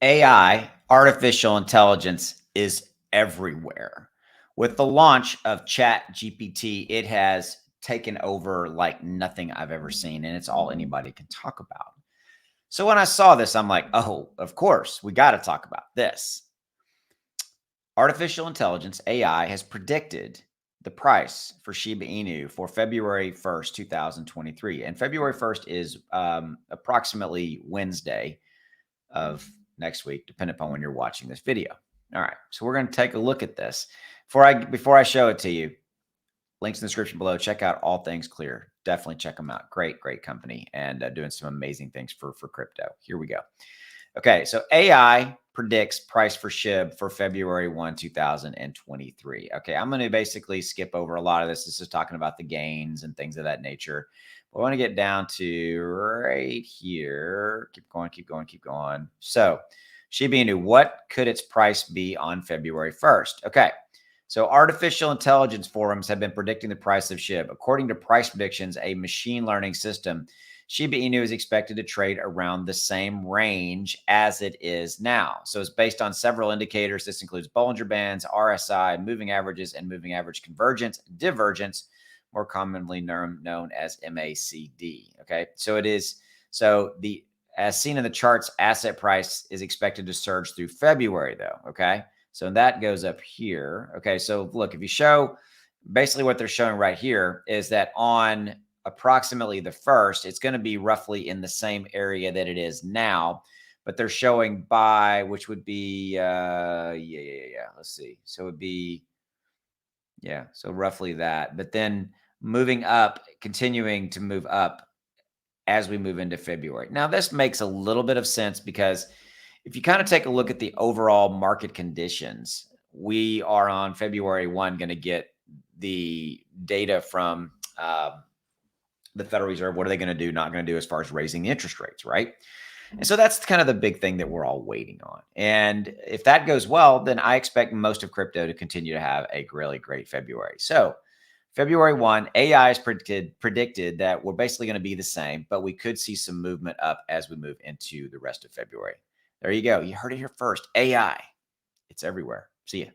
AI, artificial intelligence, is everywhere. With the launch of Chat GPT, it has taken over like nothing I've ever seen, and it's all anybody can talk about. So when I saw this, I'm like, oh, of course, we got to talk about this. Artificial intelligence, AI, has predicted the price for Shiba Inu for February 1st, 2023. And February 1st is approximately Wednesday of next week, depending upon when you're watching this video. All right, so we're going to take a look at this. Before I show it to you, links in the description below. Check out All Things Clear. Definitely check them out. Great company, and doing some amazing things for crypto. Here we go. Okay, so AI predicts price for SHIB for February 1, 2023. Okay, I'm going to basically skip over a lot of this. This is talking about the gains and things of that nature. I want to get down to right here. Keep going. So, Shiba Inu, what could its price be on February 1st? Okay, so artificial intelligence forums have been predicting the price of SHIB. According to Price Predictions, a machine learning system, Shiba Inu is expected to trade around the same range as it is now. So it's based on several indicators. This includes Bollinger Bands, RSI, moving averages, and moving average convergence, divergence, more commonly known as MACD. Okay, so it is, as seen in the charts, asset price is expected to surge through February though. Okay, so that goes up here. Okay, so look, if you show, basically what they're showing right here is that on approximately the 1st, it's going to be roughly in the same area that it is now, but they're showing by, which would be, let's see. So it would be, so roughly that, but then moving up, continuing to move up as we move into February. Now, this makes a little bit of sense because if you kind of take a look at the overall market conditions, we are on February 1 going to get the data from the Federal Reserve. What are they going to do, not going to do as far as raising the interest rates, right? And so that's kind of the big thing that we're all waiting on. And if that goes well, then I expect most of crypto to continue to have a really great February. So February 1, AI is predicted that we're basically going to be the same, but we could see some movement up as we move into the rest of February. There you go. You heard it here first. AI. It's everywhere. See ya.